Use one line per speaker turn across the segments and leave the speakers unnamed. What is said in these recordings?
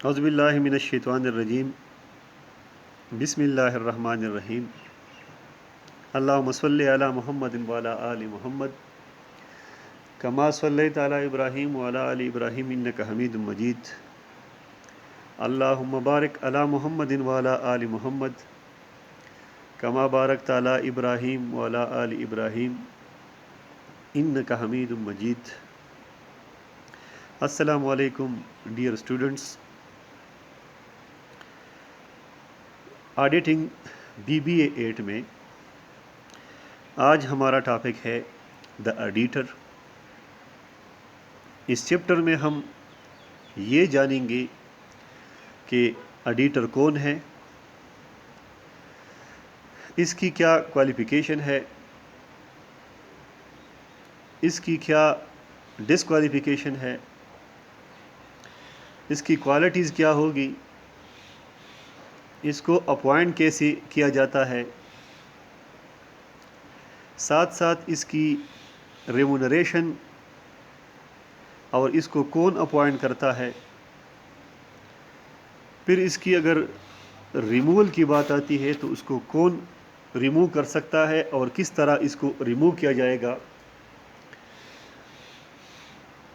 اعوذ باللہ من الشیطان الرجیم بسم اللہ الرحمن الرحیم اللہم صلی علی محمد وعلی آل محمد کما صلیت علی ابراہیم وعلی آل ابراہیم انک حمید مجید اللہم بارک علی محمد وعلی آل محمد کما بارکت علی ابراہیم وعلی آل ابراہیم انک حمید مجید۔ السلام علیکم ڈیئر اسٹوڈنٹس۔ آڈیٹنگ BBA 8 میں آج ہمارا ٹاپک ہے دا ایڈیٹر۔ اس چیپٹر میں ہم یہ جانیں گے کہ ایڈیٹر کون ہے، اس کی کیا کوالیفیکیشن ہے، اس کی کیا ڈسکوالیفیکیشن ہے، اس کی کوالٹیز کیا ہوگی، اس کو اپوائنٹ کیسے کیا جاتا ہے، ساتھ ساتھ اس کی ریمونریشن اور اس کو کون اپوائنٹ کرتا ہے، پھر اس کی اگر ریموول کی بات آتی ہے تو اس کو کون ریموو کر سکتا ہے اور کس طرح اس کو ریموو کیا جائے گا،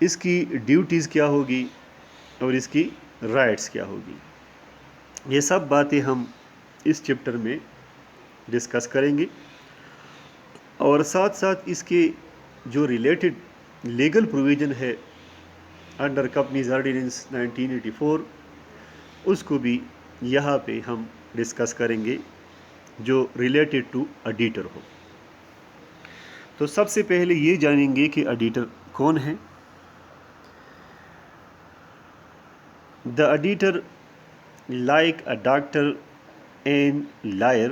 اس کی ڈیوٹیز کیا ہوگی اور اس کی رائٹس کیا ہوگی۔ یہ سب باتیں ہم اس چیپٹر میں ڈسکس کریں گے، اور ساتھ ساتھ اس کے جو ریلیٹڈ لیگل پروویژن ہے انڈر کمپنیز آرڈیننس 1984 اس کو بھی یہاں پہ ہم ڈسکس کریں گے جو ریلیٹڈ ٹو ایڈیٹر ہو۔ تو سب سے پہلے یہ جانیں گے کہ ایڈیٹر کون ہے۔ The editor, like a doctor and lawyer,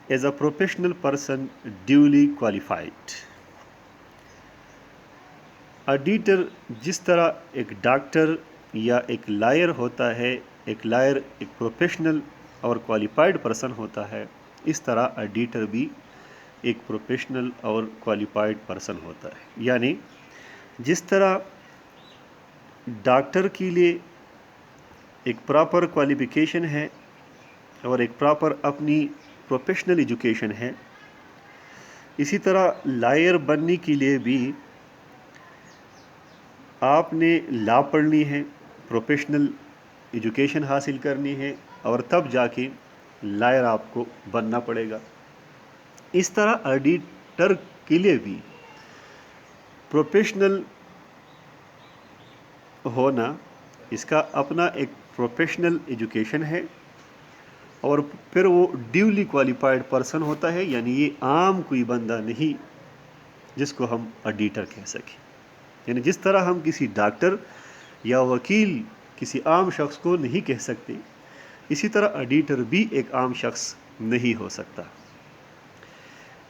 is a professional person duly qualified. Editor جس طرح ایک ڈاکٹر یا ایک لائر ہوتا ہے، ایک لائر ایک پروفیشنل اور کوالیفائڈ پرسن ہوتا ہے، اس طرح ایڈیٹر بھی ایک پروفیشنل اور کوالیفائڈ پرسن ہوتا ہے۔ یعنی جس طرح ڈاکٹر کے لیے ایک پراپر کوالیفیکیشن ہے اور ایک پراپر اپنی پروفیشنل ایجوکیشن ہے، اسی طرح لائر بننے کے لیے بھی آپ نے لا پڑھنی ہے، پروفیشنل ایجوکیشن حاصل کرنی ہے، اور تب جا کے لائر آپ کو بننا پڑے گا۔ اس طرح ایڈیٹر کے لیے بھی پروفیشنل ہونا، اس کا اپنا ایک پروفیشنل ایجوکیشن ہے، اور پھر وہ ڈیولی کوالیفائڈ پرسن ہوتا ہے، یعنی یہ عام کوئی بندہ نہیں جس کو ہم ایڈیٹر کہہ سکیں۔ یعنی جس طرح ہم کسی ڈاکٹر یا وکیل کسی عام شخص کو نہیں کہہ سکتے، اسی طرح ایڈیٹر بھی ایک عام شخص نہیں ہو سکتا۔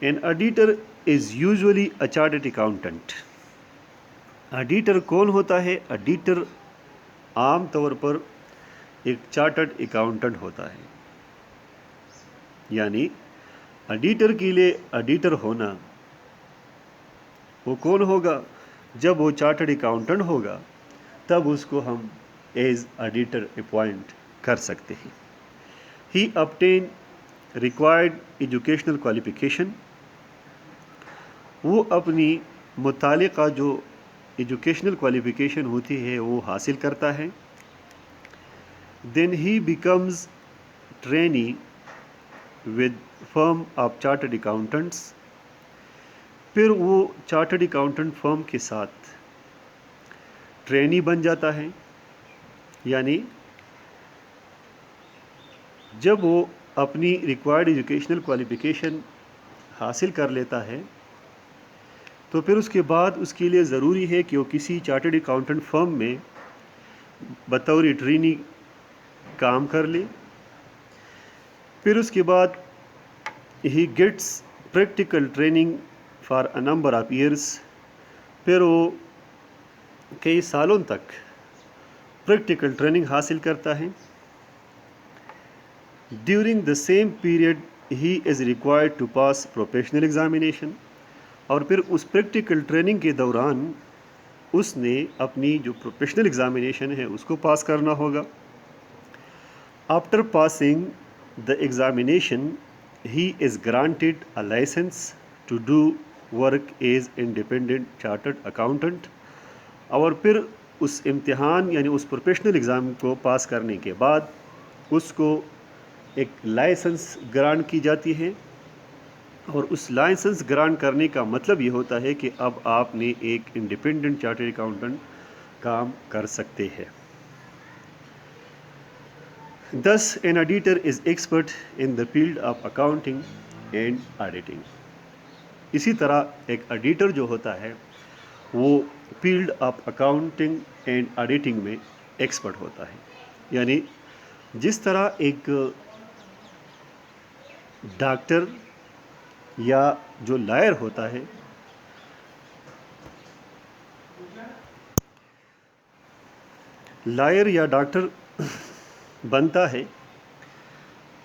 An auditor is usually a chartered accountant. Editor کون ہوتا ہے؟ ایڈیٹر عام طور پر ایک چارٹرڈ اکاؤنٹنٹ ہوتا ہے۔ یعنی ایڈیٹر کے لیے ایڈیٹر ہونا، وہ کون ہوگا؟ جب وہ چارٹرڈ اکاؤنٹنٹ ہوگا تب اس کو ہم ایز ایڈیٹر اپوائنٹ کر سکتے ہیں۔ ہی obtain required educational qualification، وہ اپنی متعلقہ جو ایجوکیشنل کوالیفیکیشن ہوتی ہے وہ حاصل کرتا ہے۔ Then he becomes trainee with firm of chartered accountants, پھر وہ چارٹرڈ اکاؤنٹنٹ فرم کے ساتھ ٹرینی بن جاتا ہے۔ یعنی جب وہ اپنی ریکوائرڈ ایجوکیشنل کوالیفیکیشن حاصل کر لیتا ہے تو پھر اس کے بعد اس کے لیے ضروری ہے کہ وہ کسی چارٹرڈ اکاؤنٹنٹ فرم میں بطور ٹرینی کام کر لے۔ پھر اس کے بعد he gets practical training for a number of years, پھر وہ کئی سالوں تک پریکٹیکل ٹریننگ حاصل کرتا ہے۔ During the same period he is required to pass professional examination, اور پھر اس پریکٹیکل ٹریننگ کے دوران اس نے اپنی جو پروفیشنل ایگزامینیشن ہے اس کو پاس کرنا ہوگا. After passing the examination he is granted a licence to do work as independent chartered accountant. اور پھر اس امتحان یعنی اس پروفیشنل ایگزام کو پاس کرنے کے بعد اس کو ایک لائسنس گرانٹ کی جاتی ہے. اور اس لائسنس گرانٹ کرنے کا مطلب یہ ہوتا ہے کہ اب آپ نے ایک انڈیپینڈنٹ چارٹرڈ اکاؤنٹنٹ کام کر سکتے ہیں. Thus, an auditor is expert in the field of accounting and auditing. اسی طرح ایک آڈیٹر جو ہوتا ہے وہ field of accounting and auditing میں ایکسپرٹ ہوتا ہے. یعنی جس طرح ایک ڈاکٹر یا جو لائر ہوتا ہے لائر یا ڈاکٹر بنتا ہے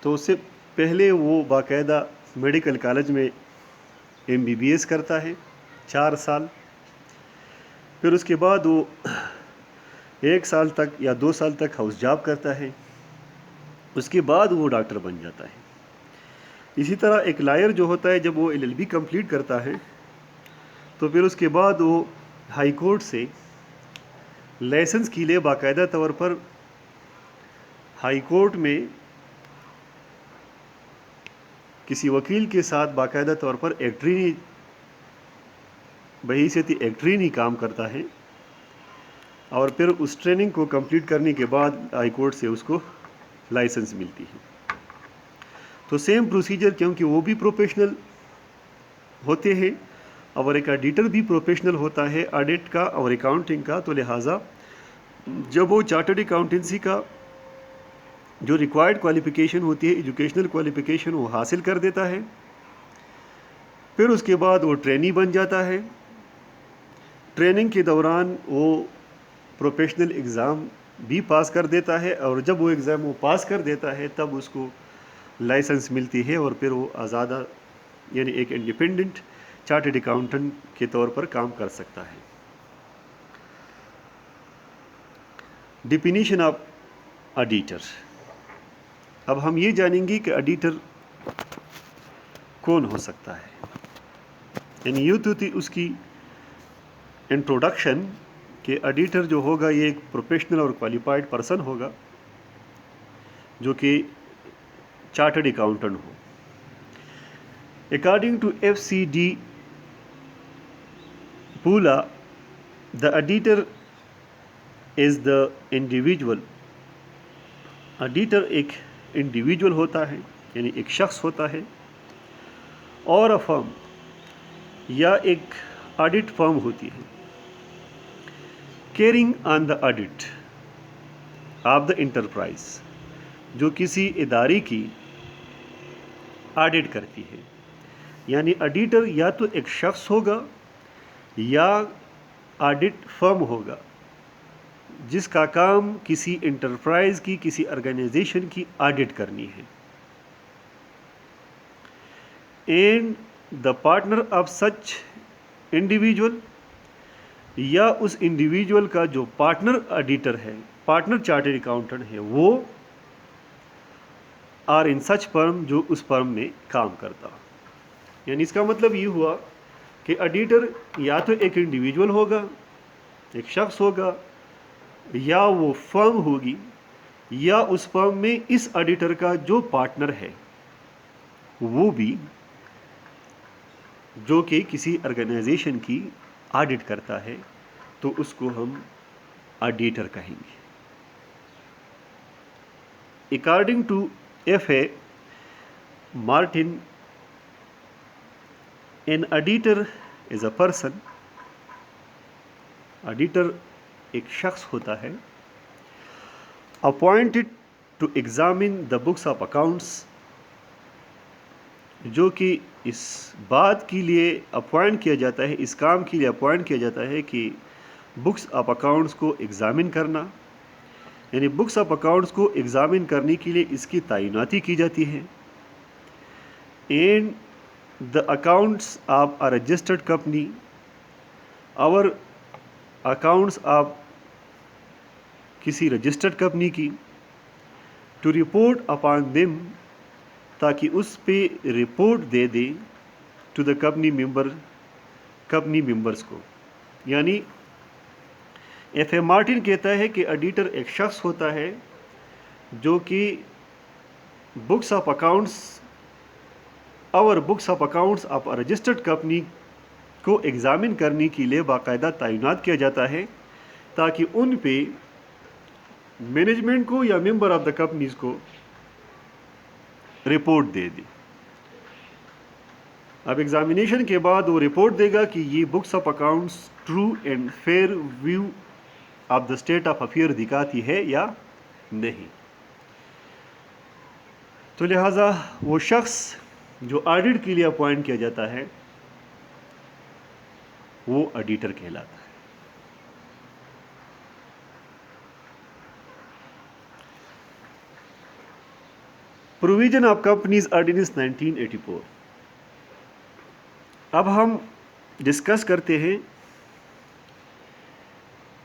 تو اس سے پہلے وہ باقاعدہ میڈیکل کالج میں MBBS کرتا ہے 4 سال. پھر اس کے بعد وہ 1 سال تک یا 2 سال تک ہاؤس جاب کرتا ہے. اس کے بعد وہ ڈاکٹر بن جاتا ہے. اسی طرح ایک لائر جو ہوتا ہے جب وہ LLB کمپلیٹ کرتا ہے تو پھر اس کے بعد وہ ہائی کورٹ سے لائسنس کے لیے باقاعدہ طور پر ہائی کورٹ میں کسی وکیل کے ساتھ باقاعدہ طور پر ایکٹرینی بحیثیت ایکٹرینی کام کرتا ہے. اور پھر اس ٹریننگ کو کمپلیٹ کرنے کے بعد ہائی کورٹ سے اس کو لائسنس ملتی ہے. تو سیم پروسیجر کیونکہ وہ بھی پروفیشنل ہوتے ہیں اور ایک آڈیٹر بھی پروفیشنل ہوتا ہے آڈٹ کا اور اکاؤنٹنگ کا، تو لہٰذا جب وہ چارٹرڈ اکاؤنٹنسی کا جو ریکوائرڈ کوالیفیکیشن ہوتی ہے ایجوکیشنل کوالیفیکیشن وہ حاصل کر دیتا ہے، پھر اس کے بعد وہ ٹرینی بن جاتا ہے. ٹریننگ کے دوران وہ پروفیشنل ایگزام بھی پاس کر دیتا ہے اور جب وہ ایگزام وہ پاس کر دیتا ہے تب اس کو لائسنس ملتی ہے اور پھر وہ آزادہ یعنی ایک انڈیپینڈنٹ چارٹرڈ اکاؤنٹنٹ کے طور پر کام کر سکتا ہے. Definition of auditor. اب ہم یہ جانیں گے کہ آڈیٹر کون ہو سکتا ہے. یعنی یہ تو تھی اس کی انٹروڈکشن کہ آڈیٹر جو ہوگا یہ ایک پروفیشنل اور کوالیفائڈ پرسن ہوگا جو کہ چارٹرڈ اکاؤنٹنٹ ہو. اکارڈنگ ٹو FCD پولا the auditor is the individual. Auditor ایک انڈیویجول ہوتا ہے یعنی ایک شخص ہوتا ہے اور a firm یا ایک آڈٹ فرم ہوتی ہے carrying on the audit of the enterprise جو کسی ادارے کی آڈٹ کرتی ہے. یعنی آڈیٹر یا تو ایک شخص ہوگا یا آڈٹ فرم ہوگا جس کا کام کسی انٹرپرائز کی کسی آرگنائزیشن کی آڈٹ کرنی ہے. And the partner of such individual یا اس انڈیویجول کا جو پارٹنر آڈیٹر ہے پارٹنر چارٹرڈ اکاؤنٹنٹ ہے وہ آر ان سچ فرم جو اس فرم میں کام کرتا. یعنی اس کا مطلب یہ ہوا کہ آڈیٹر یا تو ایک انڈیویجول ہوگا ایک شخص ہوگا یا وہ فرم ہوگی یا اس فرم میں اس آڈیٹر کا جو پارٹنر ہے وہ بھی جو کہ کسی آرگنائزیشن کی آڈٹ کرتا ہے تو اس کو ہم آڈیٹر کہیں گے. According to FA Martin, an auditor is a person. Auditor ایک شخص ہوتا ہے appointed to examine the books of accounts جو کہ اس بات کے لیے اپوائنٹ کیا جاتا ہے اس کام کے لیے اپوائنٹ کیا جاتا ہے کہ بکس آف اکاؤنٹس کو ایگزامن کرنا. یعنی بکس آف اکاؤنٹس کو ایگزامن کرنے کے لیے اس کی تعیناتی کی جاتی ہے. And the accounts of a registered company اور اکاؤنٹس آف کسی رجسٹرڈ کمپنی کی ٹو رپورٹ اپان دم تاکہ اس پہ رپورٹ دے دے ٹو دا کمپنی ممبرس کو. یعنی ایف اے مارٹن کہتا ہے کہ ایڈیٹر ایک شخص ہوتا ہے جو کہ books of accounts of registered company کو ایگزامن کرنے کے لیے باقاعدہ تعینات کیا جاتا ہے تاکہ ان پہ مینجمنٹ کو یا ممبر آف دا کمپنیز کو رپورٹ دے دے. اب ایگزامینیشن کے بعد وہ رپورٹ دے گا کہ یہ books of accounts true and fair view of the state of affair دکھاتی ہے یا نہیں. تو لہٰذا وہ شخص جو آڈٹ کے لیے اپوائنٹ کیا جاتا ہے وہ آڈیٹر کہلاتا ہے. Provision of companies ordinance 1984. اب ہم ڈسکس کرتے ہیں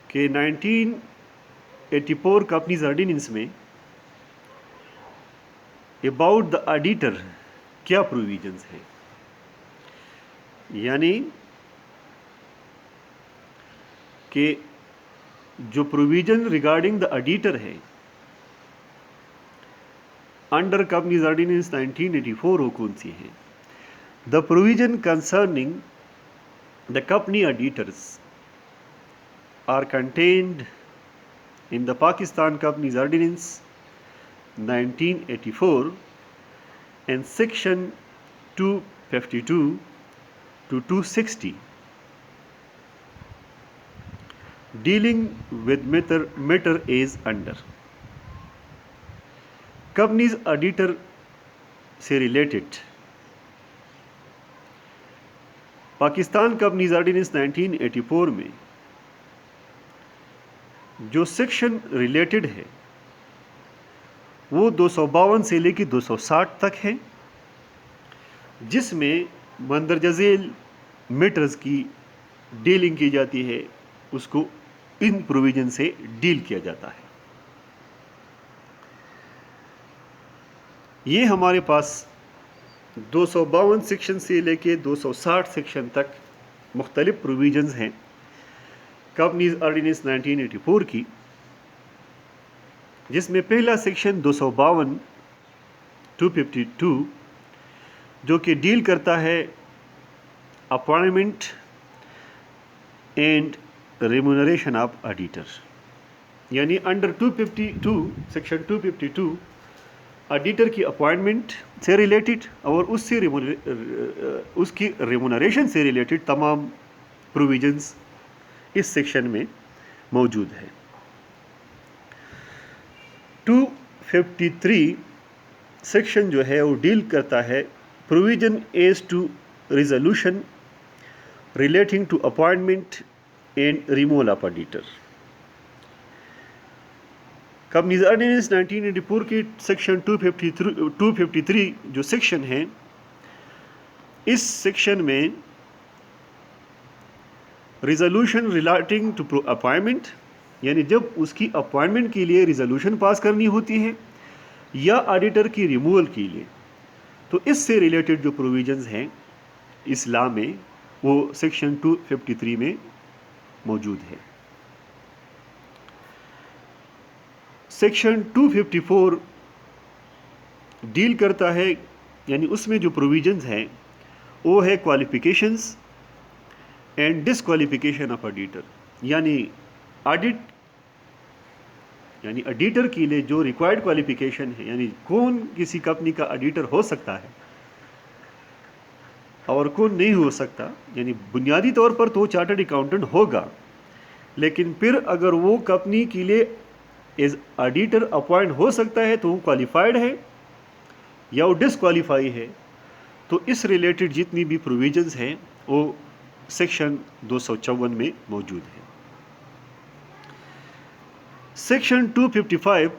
کہ 1984 کمپنیز آرڈیننس میں اباؤٹ دا آڈیٹر کیا پروویژنز ہیں. یعنی کہ جو پروویژن ریگارڈنگ دا آڈیٹر ہے انڈر کمپنیز آرڈیننس 1984 وہ کون سی ہیں. The provision concerning the company auditors are contained in the Pakistan companies ordinance 1984 and section 252 to 260 dealing with matter is under. Companies auditor سے ریلیٹڈ پاکستان کمپنیز آرڈیننس 1984 میں جو section related ہے وہ 252 سے لے کے 260 تک ہے، جس میں مندرجہ ذیل میٹرز کی ڈیلنگ کی جاتی ہے، اس کو ان پروویژن سے ڈیل کیا جاتا ہے. یہ ہمارے پاس 252 سیکشن سے لے کے 260 سیکشن تک مختلف پروویژنز ہیں کمپنیز آرڈیننس 1984 کی، جس میں پہلا سیکشن 252 جو کہ ڈیل کرتا ہے appointment and remuneration of auditor. یعنی انڈر 252 سیکشن 252 آڈیٹر کی اپوائنٹمنٹ سے ریلیٹڈ اور اس کی ریمونریشن سے ریلیٹڈ تمام پروویژنز اس سیکشن میں موجود ہے. 253 سیکشن جو ہے وہ ڈیل کرتا ہے provision as to resolution relating to appointment and removal of auditor. Companies ordinance 1984 کی سیکشن 253 جو سیکشن ہے، اس سیکشن میں ریزولوشن ریلیٹنگ ٹو اپوائنٹمنٹ، یعنی جب اس کی اپوائنٹمنٹ کے لیے ریزولوشن پاس کرنی ہوتی ہے یا آڈیٹر کی ریموول کے لیے، تو اس سے ریلیٹڈ جو پروویژنز ہیں اس لا میں وہ سیکشن 253 میں موجود ہے. سیکشن 254 ڈیل کرتا ہے، یعنی اس میں جو پروویژنز ہیں وہ ہے qualifications and disqualification of auditor. یعنی آڈیٹر کے لیے جو ریکوائرڈ کوالیفیکیشن ہے، یعنی کون کسی کمپنی کا آڈیٹر ہو سکتا ہے اور کون نہیں ہو سکتا. یعنی بنیادی طور پر تو چارٹرڈ اکاؤنٹنٹ ہوگا، لیکن پھر اگر وہ کمپنی کے لیے ایز آڈیٹر اپوائنٹ ہو سکتا ہے تو وہ کوالیفائڈ ہے یا وہ ڈسکوالیفائی ہے. تو اس ریلیٹڈ جتنی بھی پروویژنز ہیں وہ سیکشن 254 میں موجود ہے. Section 255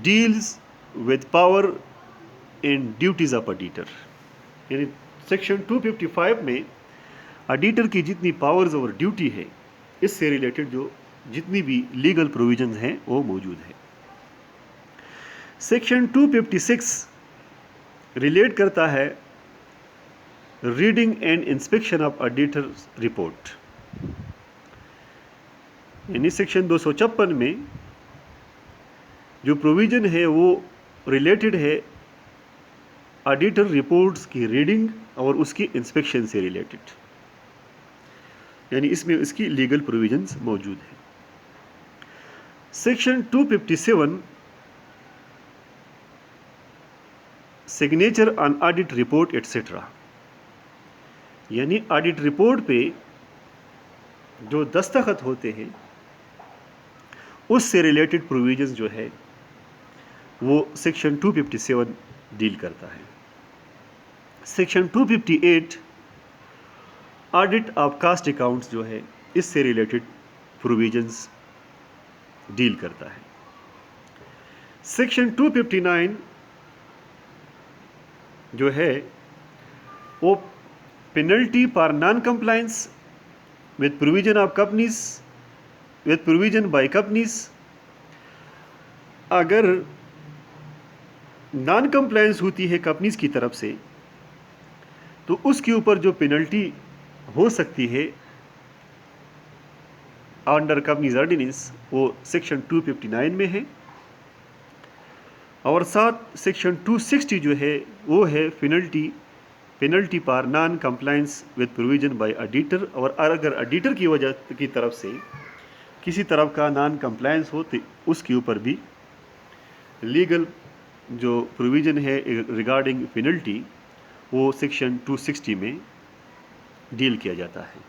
deals with power and duties of auditor. یعنی سیکشن 255 میں آڈیٹر کی جتنی پاورز اور ڈیوٹی ہے اس سے ریلیٹڈ جو جتنی بھی لیگل پروویژنز ہیں وہ موجود ہے. سیکشن 256 ریلیٹ کرتا ہے reading and inspection of auditor report. یعنی سیکشن 256 میں جو پروویژن ہے وہ ریلیٹڈ ہے آڈیٹر رپورٹس کی ریڈنگ اور اس کی انسپیکشن سے ریلیٹڈ. یعنی اس میں اس کی لیگل پروویژنز موجود ہیں. سیکشن 257 سگنیچر آن آڈٹ رپورٹ ایٹسٹرا. یعنی آڈٹ رپورٹ پہ جو دستخط ہوتے ہیں اس سے ریلیٹڈ پروویژنز جو ہے وہ سیکشن 257 ڈیل کرتا ہے. Section 258 audit of cost accounts جو ہے اس سے ریلیٹڈ پروویژنز ڈیل کرتا ہے. سیکشن 259 جو ہے وہ penalty for non compliance with provision of companies with provision by companies. اگر نان کمپلائنس ہوتی ہے کمپنیز کی طرف سے تو اس کے اوپر جو پینلٹی ہو سکتی ہے انڈر کمپنیز آرڈیننس وہ سیکشن 259 میں ہے. اور ساتھ سیکشن 260 جو ہے وہ ہے پینلٹی پار non compliance with provision by auditor. اور اگر آڈیٹر کی وجہ کی طرف سے کسی طرف کا نان کمپلائنس ہو تو اس کے اوپر بھی لیگل جو پروویژن ہے ریگارڈنگ پینلٹی وہ سیکشن 260 میں ڈیل کیا جاتا ہے.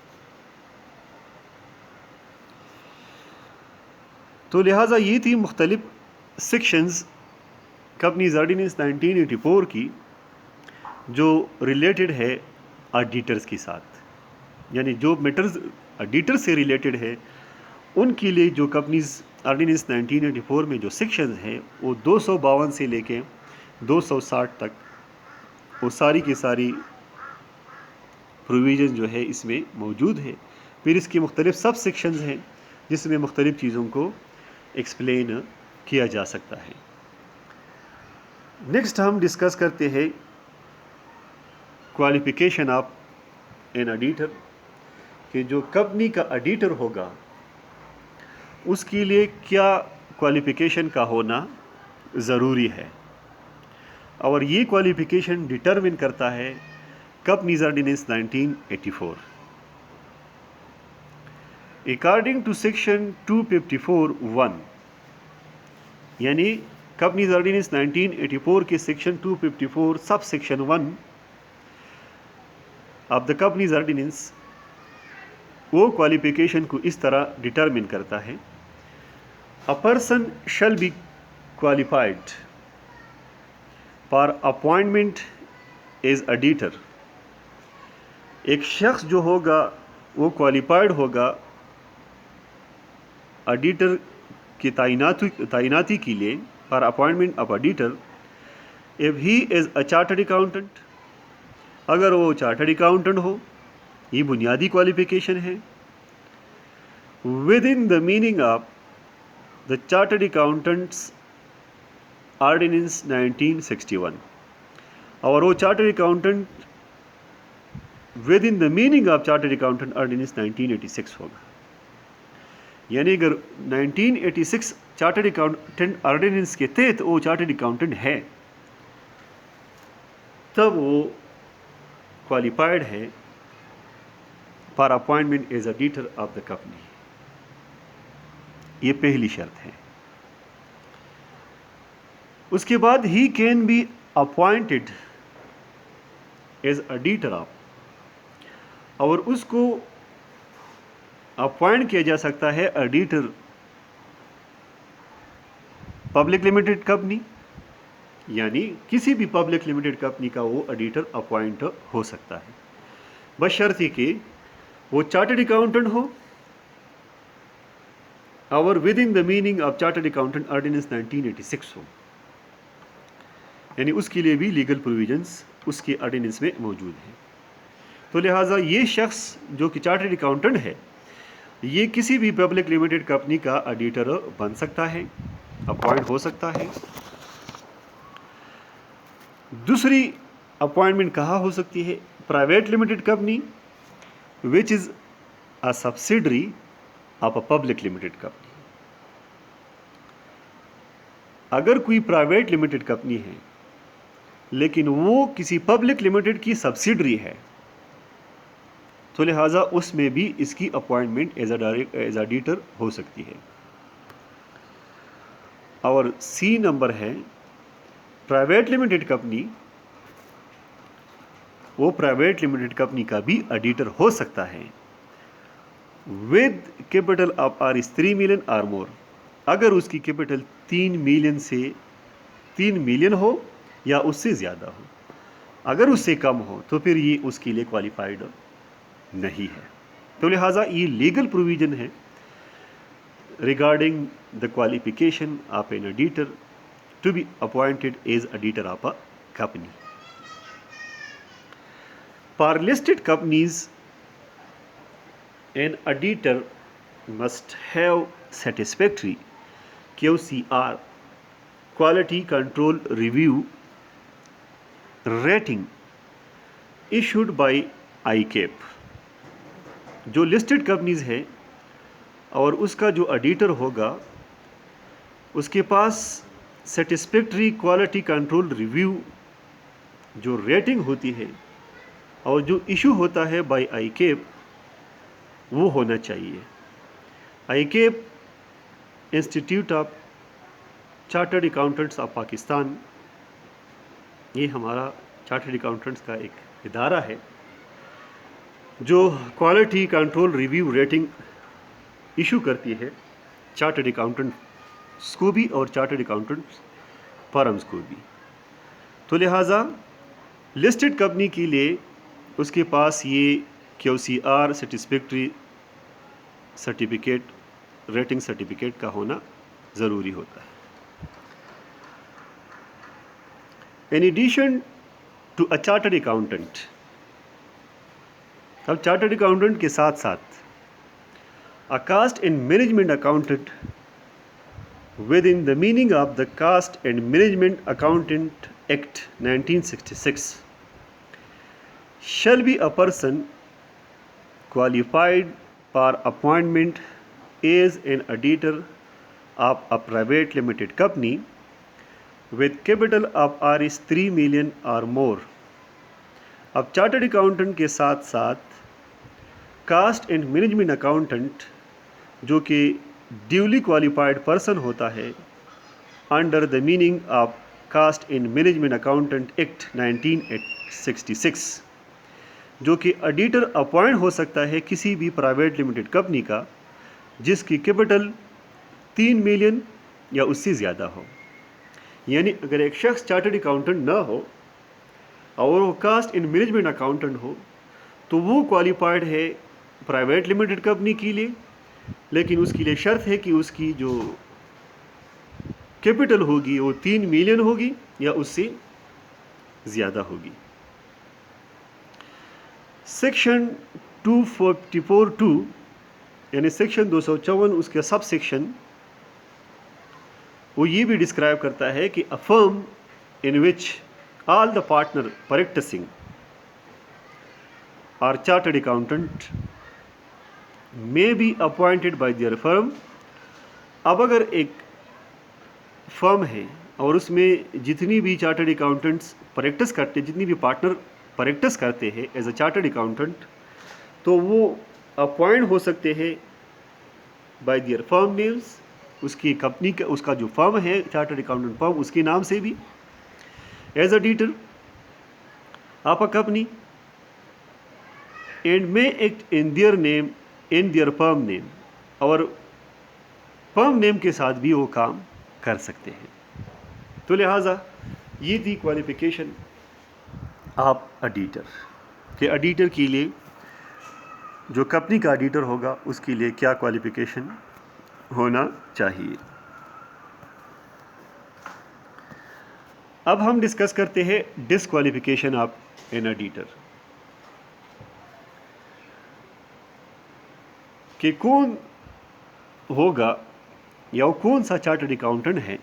تو لہٰذا یہ تھی مختلف سیکشنز کمپنیز آرڈیننس 1984 کی جو ریلیٹڈ ہے آڈیٹرز کے ساتھ. یعنی جو میٹرز آڈیٹر سے ریلیٹڈ ہے ان کے لیے جو کمپنیز آرڈیننس 1984 میں جو سیکشنز ہیں وہ 252 سے لے کے 260 تک وہ ساری کی ساری پروویژن جو ہے اس میں موجود ہے. پھر اس کے مختلف سب سیکشنز ہیں جس میں مختلف چیزوں کو ایکسپلین کیا جا سکتا ہے. نیکسٹ ہم ڈسکس کرتے ہیں کوالیفیکیشن آف این آڈیٹر کہ جو کمپنی کا آڈیٹر ہوگا اس کے لیے کیا کوالیفیکیشن کا ہونا ضروری ہے. اور یہ کوالیفیکیشن ڈٹرمن کرتا ہے companies ordinance 1984. According to section 254(1) یعنی کمپنیز آرڈیننس 1984 کے section 254 sub section 1 of the companies ordinance وہ کوالیفیکیشن کو اس طرح ڈٹرمن کرتا ہے: a person shall be qualified for appointment as auditor. ایک شخص جو ہوگا وہ کوالیفائڈ ہوگا آڈیٹر کی تعیناتی کے لیے for appointment of auditor if he is a chartered accountant. اگر وہ چارٹرڈ اکاؤنٹنٹ ہو، یہ بنیادی کوالیفیکیشن ہے. within the meaning of the Chartered Accountants Ordinance 1961. اور وہ chartered accountant with in the meaning of chartered accountant ordinance 1986 ہوگا. یعنی اگر 1986 چارٹرڈ اکاؤنٹنٹ آرڈیننس کے تحت وہ چارٹرڈ اکاؤنٹنٹ ہے تب وہ کوالیفائڈ ہے for appointment as auditor of the company. یہ پہلی شرط ہے. اس کے بعد he can be appointed as auditor of, اور اس کو اپوائنٹ کیا جا سکتا ہے آڈیٹر پبلک لمیٹڈ کمپنی، یعنی کسی بھی پبلک لمیٹڈ کمپنی کا وہ آڈیٹر اپوائنٹ ہو سکتا ہے بشرطے کہ وہ چارٹرڈ اکاؤنٹنٹ ہو اور with in the meaning of chartered accountant ordinance 1986 ہو. یعنی اس کے لیے بھی لیگل پروویژنس اس کے آرڈیننس میں موجود ہیں. تو لہٰذا یہ شخص جو کہ چارٹرڈ اکاؤنٹنٹ ہے یہ کسی بھی پبلک لمیٹڈ کمپنی کا آڈیٹر بن سکتا ہے، اپوائنٹ ہو سکتا ہے۔ دوسری اپوائنٹمنٹ کہاں ہو سکتی ہے؟ Private limited company which is a subsidiary of a public limited company. اگر کوئی پرائیویٹ لمیٹڈ کمپنی ہے لیکن وہ کسی پبلک لمیٹڈ کی سبسیڈری ہے تو لہٰذا اس میں بھی اس کی اپوائنٹمنٹ ایز آڈیٹر ہو سکتی ہے۔ اور سی نمبر ہے پرائیویٹ لمیٹڈ کمپنی، وہ پرائیویٹ لمیٹڈ کمپنی کا بھی آڈیٹر ہو سکتا ہے ود کیپٹل آف $3 million اور مور، اگر اس کی کیپٹل 3 ملین ہو یا اس سے زیادہ ہو۔ اگر اس سے کم ہو تو پھر یہ اس کے لیے کوالیفائڈ نہیں ہے۔ تو لہٰذا یہ لیگل پروویژن ہے regarding the qualification of an auditor to be appointed as auditor of a company. For listed companies, an auditor must have satisfactory QCR quality control review rating issued by ICAP۔ جو listed companies ہے اور اس کا جو auditor ہوگا اس کے پاس satisfactory quality control review جو rating ہوتی ہے اور جو ایشو ہوتا ہے بائی آئی کیپ وہ ہونا چاہیے۔ I keep institute of chartered accountants of Pakistan, یہ ہمارا چارٹرڈ اکاؤنٹنٹس کا ایک ادارہ ہے جو quality control review rating issue کرتی ہے چارٹرڈ اکاؤنٹنٹس کو بھی اور چارٹرڈ اکاؤنٹنٹس فرمز کو بھی۔ تو لہٰذا لسٹڈ کمپنی کے لیے اس کے پاس یہ QCR satisfactory certificate rating certificate کا ہونا ضروری ہوتا ہے۔ In addition to a chartered accountant، اب چارٹرڈ اکاؤنٹنٹ کے ساتھ ساتھ a cost and management accountant within the meaning of the Cost and Management Accountant Act 1966 shall be a person qualified for appointment as an auditor of a private limited company with capital of $3 million or more۔ اب chartered accountant کے ساتھ ساتھ cost and management accountant جو کہ duly qualified person ہوتا ہے under the meaning of cost and management accountant act 1966، جو کہ آڈیٹر اپوائنٹ ہو سکتا ہے کسی بھی پرائیویٹ لمیٹڈ کمپنی کا جس کی کیپٹل 3 ملین یا اس سے زیادہ ہو۔ یعنی اگر ایک شخص چارٹرڈ اکاؤنٹنٹ نہ ہو اور وہ کاسٹ اینڈ مینجمنٹ اکاؤنٹنٹ ہو تو وہ کوالیفائڈ ہے پرائیویٹ لمیٹڈ کمپنی کے لیے، لیکن اس کے لیے شرط ہے کہ اس کی جو کیپٹل ہوگی وہ 3 ملین ہوگی یا اس سے زیادہ ہوگی۔ سیکشن 244(2) یعنی سیکشن 254 اس کا سب سیکشن وہ یہ بھی ڈسکرائب کرتا ہے کہ a firm in which all the partner practicing are chartered accountant may be appointed by their firm۔ اب اگر ایک فرم ہے اور اس میں جتنی بھی چارٹرڈ اکاؤنٹنٹس پریکٹس کرتے، جتنی بھی پارٹنر پریکٹس کرتے ہیں ایز اے چارٹرڈ اکاؤنٹنٹ، تو وہ اپوائنٹ ہو سکتے ہیں بائی دیئر فرم نیمز، اس کی کمپنی کا اس کا جو فرم ہے چارٹرڈ اکاؤنٹنٹ فرم اس کے نام سے بھی as auditor of a company and may act in their name in their firm name, اور فرم نیم کے ساتھ بھی وہ کام کر سکتے ہیں۔ تو لہٰذا یہ تھی کوالیفیکیشن آف آڈیٹر کہ آڈیٹر کے لیے جو کمپنی کا آڈیٹر ہوگا اس کے لیے کیا کوالیفیکیشن ہونا چاہیے۔ اب ہم ڈسکس کرتے ہیں ڈسکوالیفیکیشن آف این آڈیٹر۔ کہ کون ہوگا یا وہ کون سا چارٹرڈ اکاؤنٹنٹ ہے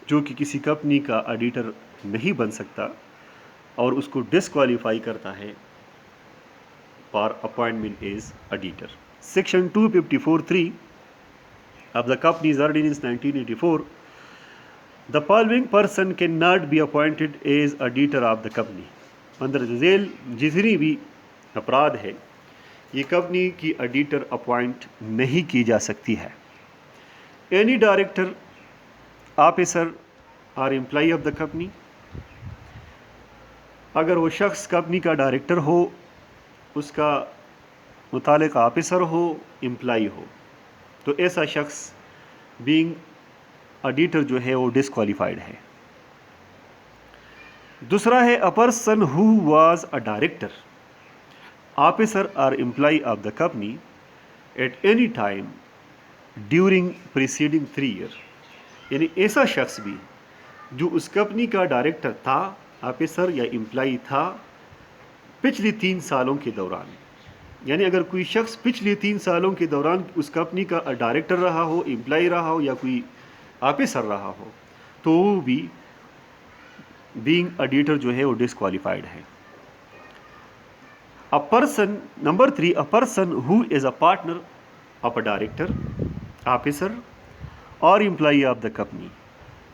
جو کہ کسی کمپنی کا آڈیٹر نہیں بن سکتا اور اس کو ڈسکوالیفائی کرتا ہے for appointment as auditor. Section 254(3) of the Companies Ordinance 1984, the following person cannot be appointed as auditor of the company. اندر ذیل جتنی بھی افراد ہے یہ کمپنی کی آڈیٹر اپوائنٹ نہیں کی جا سکتی ہے. اینی ڈائریکٹر, آفیسر اور امپلائی آف دا کمپنی, اگر وہ شخص کمپنی کا ڈائریکٹر ہو, اس کا متعلقہ آفیسر ہو, امپلائی ہو, تو ایسا شخص بینگ آڈیٹر جو ہے وہ ڈسکوالیفائڈ ہے. دوسرا ہے a person who was a director, officer اور employee of the company at any time during preceding 3 years, یعنی ایسا شخص بھی جو اس کمپنی کا ڈائریکٹر تھا, آفیسر یا امپلائی تھا پچھلی 3 سالوں کے دوران. یعنی اگر کوئی شخص پچھلی 3 سالوں کے دوران اس کمپنی کا ڈائریکٹر رہا ہو, امپلائی رہا ہو یا کوئی آفیسر رہا ہو, تو وہ بھی بینگ آڈیٹر جو ہے وہ ڈسکوالیفائڈ ہے. Number 3, a person who is a partner of a director, officer اور امپلائی آف دا کمپنی.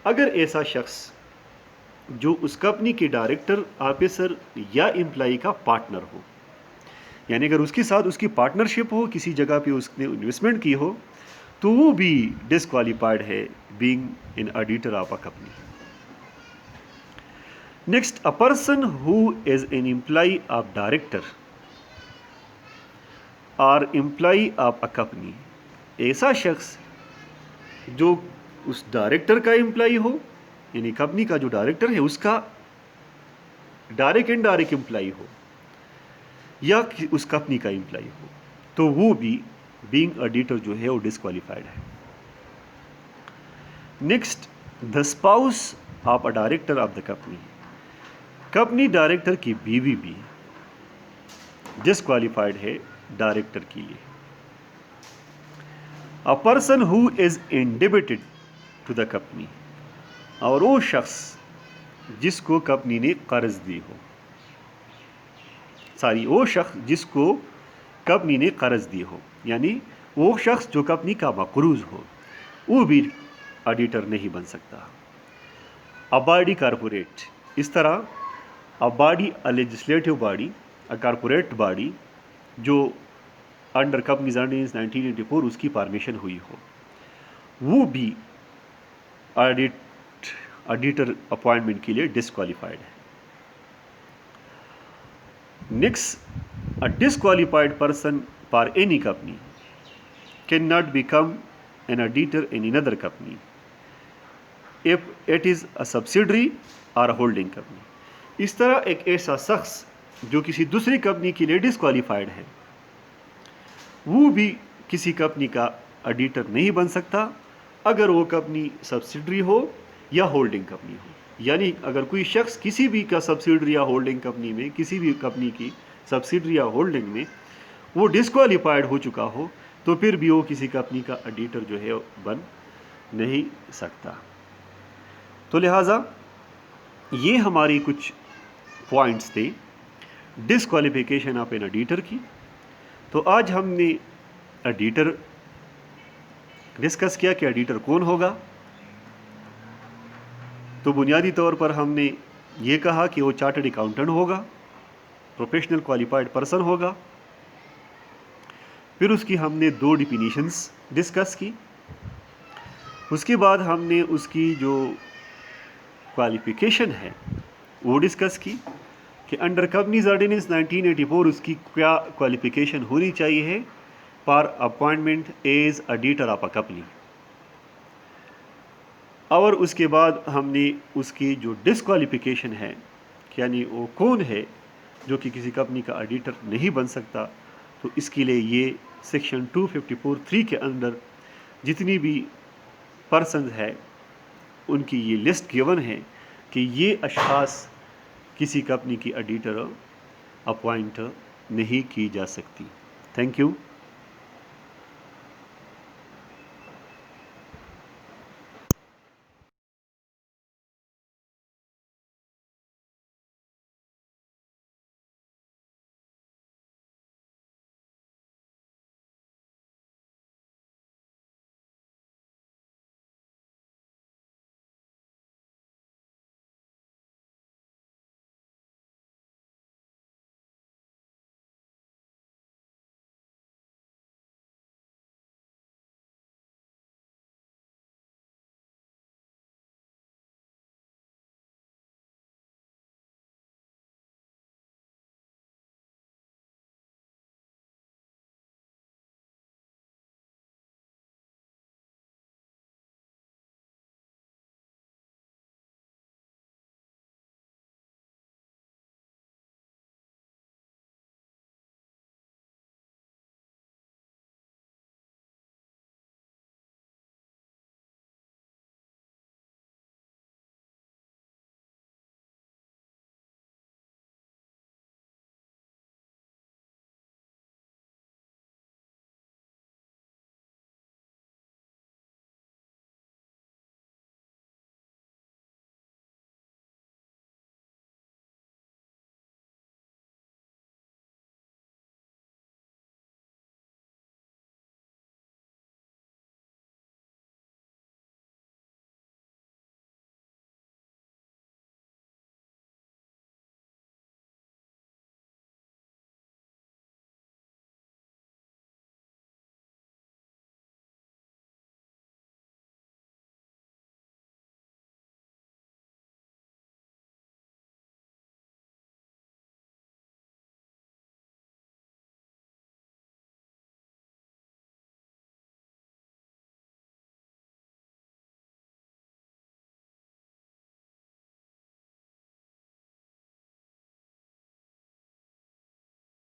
اگر ایسا شخص جو اس کمپنی کے ڈائریکٹر, آفیسر یا امپلائی کا پارٹنر ہو, یعنی اگر اس کے ساتھ اس کی پارٹنرشپ ہو, کسی جگہ پہ اس نے انویسٹمنٹ کی ہو, تو وہ بھی ڈسکوالیفائڈ ہے being an auditor of a company. Next, a person who is an employee of director or employee of a company. ایسا شخص جو اس ڈائریکٹر کا امپلائی ہو, یعنی کمپنی کا جو ڈائریکٹر ہے اس کا ڈائریکٹ اینڈ ڈائریکٹ امپلائی ہو یا اس کمپنی کا امپلائی ہو, تو وہ بھی بینگ آڈیٹر جو ہے وہ ڈسکوالیفائڈ ہے. Next, the spouse of a director of the company, company director کی بیوی بھی ڈسکوالیفائڈ ہے ڈائریکٹر کے لیے. A person who is indebted to the company, اور وہ شخص جس کو کمپنی نے قرض دی ہو, وہ شخص جس کو کمپنی نے قرض دی ہو, یعنی وہ شخص جو کمپنی کا مقروض ہو, وہ بھی آڈیٹر نہیں بن سکتا. اے باڈی کارپوریٹ, اس طرح a body, a legislative body, a corporate body جو انڈر کمپنیز آرڈیننس 1984 اس کی فارمیشن ہوئی ہو, وہ بھی آڈیٹر اپوائنٹمنٹ کے لیے ڈسکوالیفائڈ ہے. Next, a disqualified person for any company can not become an auditor in another company if it is a subsidiary or a holding company. اس طرح ایک ایسا شخص جو کسی دوسری کمپنی کے لیے ڈسکوالیفائڈ ہے, وہ بھی کسی کمپنی کا آڈیٹر نہیں بن سکتا اگر وہ کمپنی سبسڈری ہو یا ہولڈنگ کمپنی ہو. یعنی اگر کوئی شخص کسی بھی کا سبسڈری یا ہولڈنگ کمپنی میں, کسی بھی کمپنی کی سبسڈری یا ہولڈنگ میں وہ ڈسکوالیفائڈ ہو چکا ہو, تو پھر بھی وہ کسی کمپنی کا آڈیٹر جو ہے بن نہیں سکتا. تو لہٰذا یہ ہماری کچھ پوائنٹس تھے ڈسکوالیفیکیشن آف این آڈیٹر کی. تو آج ہم نے آڈیٹر ڈسکس کیا کہ آڈیٹر کون ہوگا. تو بنیادی طور پر ہم نے یہ کہا کہ وہ چارٹرڈ اکاؤنٹنٹ ہوگا, پروفیشنل کوالیفائڈ پرسن ہوگا. پھر اس کی ہم نے 2 ڈیفینیشنز ڈسکس کی. اس کے بعد ہم نے اس کی جو کوالیفیکیشن ہے وہ ڈسکس کی کہ انڈر کمپنیز آرڈیننس 1984 اس کی کیا کوالیفیکیشن ہونی چاہیے ہے for appointment as auditor of a company. اور اس کے بعد ہم نے اس کی جو ڈسکوالیفیکیشن ہے, یعنی وہ کون ہے جو کہ کسی کمپنی کا آڈیٹر نہیں بن سکتا, تو اس کے لیے یہ سیکشن 254(3) کے اندر جتنی بھی پرسنز ہے ان کی یہ لسٹ گیون ہے کہ یہ اشخاص کسی کمپنی کی آڈیٹر اپوائنٹ نہیں کی جا سکتی. Thank you.